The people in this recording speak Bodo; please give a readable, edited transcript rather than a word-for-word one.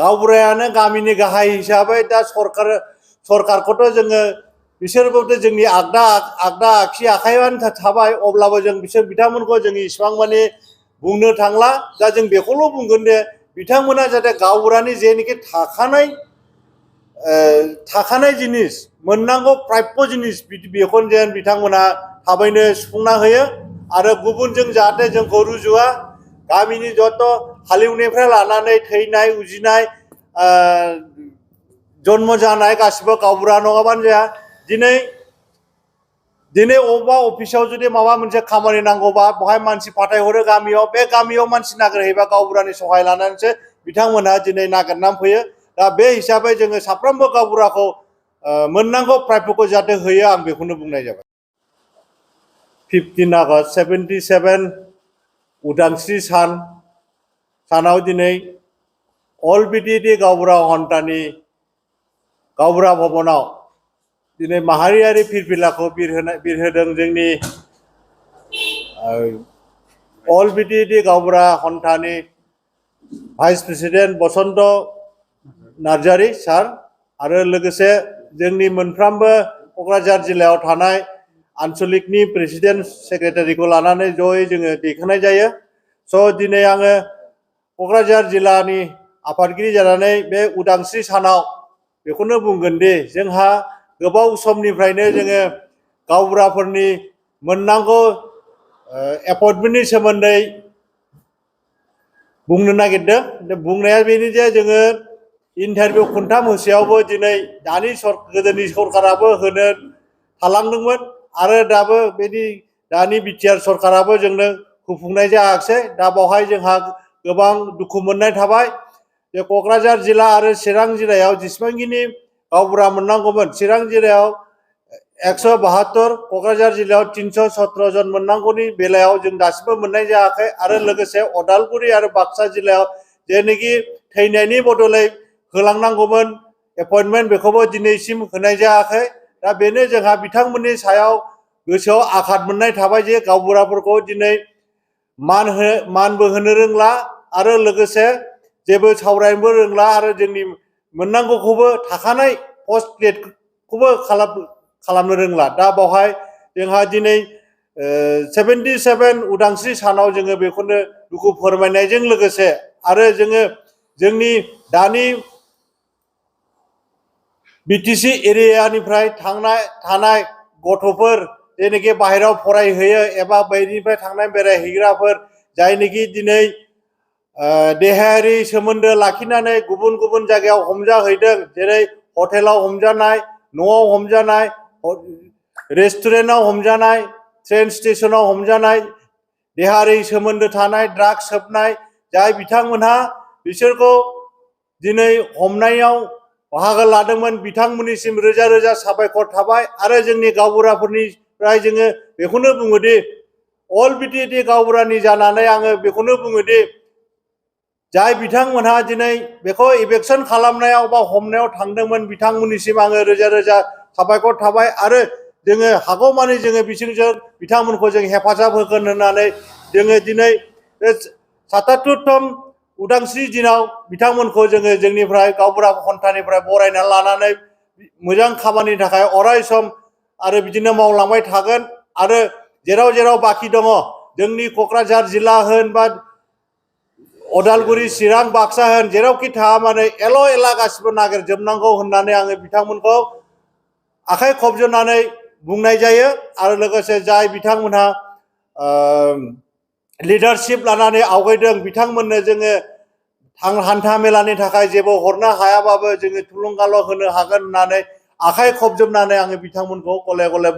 गावबुरायानो गामिनि गाहाय हिसाबै दा सरकारखौथ' जोङो बिसोरबोथ' जोंनि आगदा आगसि आखायानो थाबाय अब्लाबो जों बिथांमोनखौ जों इसिबां माने बुंनो थांला दा जों बेखौल' बुंगोन जे बिथांमोना जाहाथे गावबुरानि जेनोखि थाखानाय जिनिस मोननांगौ प्राप्य जिनिस बेखौनो जेन बिथांमोना थाबैनो सुफुंना होयो आरो गुबुनजों जाहाथे जोंखौ रुजुआ गामिनि जत' हालेवनायनिफ्राय लानानै थैनाय उजिनाय जन्म जानाय गासिबो गावबुरा नङाबानो जाया दिनै अबेबा अफिसाव जुदि माबा मोनसे खामानि नांगौबा बहाय मानसि फाथायहरो गामियाव बे गामियाव मानसि नागिरहैबा गावबुरानि सहाय लानानैसो बिथांमोनहा दिनै नागिरनानै फैयो दा बे हिसाबै जोङो साफ्रोमबो गावबुराखौ मोननांगौ प्राप्यखौ जाहाथे होयो आं बेखौनो बुंनाय जाबाय 15 आगस्ट 77 उदांस्रि सानाव दिनै अल बिटिएडि गावबुरा हन्टानि गावबुरा भबनाव दिनै माहारियारि फिरफिलाखौ बिरहोदों जोंनि अल बिटिएडि गावबुरा हन्टानि भाइस प्रेसिडेन्ट बसन्त नार्जारि सार आरो लोगोसे जोंनि मोनफ्रोमबो क'क्राझार जिल्लायाव थानाय आन्सलिकनि प्रेसिडेन्ट सेक्रेटारिखौ लानानै जयै जोङो दैखांनाय जायो स' दिनै आङो क'क्राझार जिल्लानि आफादगिरि जानानै बे उदांस्रि सानाव बेखौनो बुंगोन दि जोंहा गोबाव समनिफ्रायनो जोङो गावबुराफोरनि मोननांगौ एपइन्टमेन्टनि सोमोन्दै बुंनो नागिरदों बुंनाया बेनो जे जोङो इन्टारभिउ खनथाम होसेयावबो दिनै गोदोनि सरकाराबो होनो थालांदोंमोन आरो दाबो दानि बिटिआर सरकाराबो जोंनो होफुंनाय जायाखिसै दा बावहाय जोंहा गोबां दुखु मोननाय थाबाय जे क'क्राझार जिल्ला आरो चिरां जिल्लायाव जेसेबांखिनि गावबुरा मोननांगौमोन चिरां जिल्लायाव 172 क'क्राझार जिल्लायाव 317 जन मोननांगौनि बेलायाव जों दासिमबो मोननाय जायाखै आरो लोगोसे अदालगुरि आरो बाक्सा जिल्लायाव जेनोखि थैनायनि बदलै होलांनांगौमोन एपइन्टमेन्ट बेखौबो दिनैसिम होनाय जायाखै दा बेनो जोंहा बिथांमोननि सायाव गोसोआव आघात मोननाय थाबाय जे गावबुराफोरखौ दिनै मानबो होनो रोंला आरो लोगोसे जेबो सावरायनोबो रोंला आरो जोंनि मोननांगौखौबो थाखानाय पस्ट ग्रेडखौबो खालामनो रोंला दा बावहाय जोंहा दिनै 77 उदांस्रि सानाव जोङो बेखौनो दुखु फोरमायनायजों लोगोसे आरो जोङो जोंनि दानि बिटिसि एरियानिफ्राय थानाय गथ'फोर जेनोखि बाहेरायाव फरायहैयो एबा बैनिफ्राय थांनाय बेरायहैग्राफोर जायनोखि दिनै देहायारि सोमोन्दो लाखिनानै गुबुन गुबुन जायगायाव हमजाहैदों जेरै हटेलाव हमजानाय न'आव हमजानाय रेस्टुरेन्टआव हमजानाय ट्रेन स्टेशनाव हमजानाय देहायारि सोमोन्दो थानाय ड्राग्स सोबनाय जाय बिथांमोनहा बिसोरखौ दिनै हमनायाव बाहागो लादोंमोन बिथांमोननिसिम रोजा रोजा साबायखर थाबाय आरो जोंनि गावबुराफोरनिफ्राय जोङो बेखौनो बुङोदि अल बिटिएडि गावबुरानि जानानै आङो बेखौनो बुङोदि जाय बिथांमोनहा दिनै बेखौ इभेक्सन खालामनायाव बा हमनायाव थांदोंमोन बिथांमोननिसिम आङो रोजा रोजा साबायखर थाबाय आरो जोङो हागौमानि जोङो बिथांमोनखौ जों हेफाजाब होगोन होननानै जोङो दिनै 77तम उदांस्रि दिनाव बिथांमोनखौ जोङो जोंनिफ्राय गावबुरा हन्टानिफ्राय बरायना लानानै मोजां खामानिनि थाखाय अराय सम आरो बिदिनो मावलांबाय थागोन आरो जेराव जेराव बाखि दङ जोंनि क'क्राझार जिल्ला होन बा अदालगुरि चिरां बाक्सा होन जेरावखि थाङा मानो एल' एला गासिबो नागिरजोबनांगौ होननानै आङो बिथांमोनखौ आखाइ खबजोबनानै बुंनाय जायो आरो लोगोसे जाय बिथांमोनहा लिडारशिप लानानै आवगायदों बिथांमोननो जोङो हान्था मेलानि थाखाय जेबो हरनो हायाबाबो जोङो थुलुंगाल' होनो हागोन होननानै आखाइ खबजोबनानै आङो बिथांमोनखौ गले गले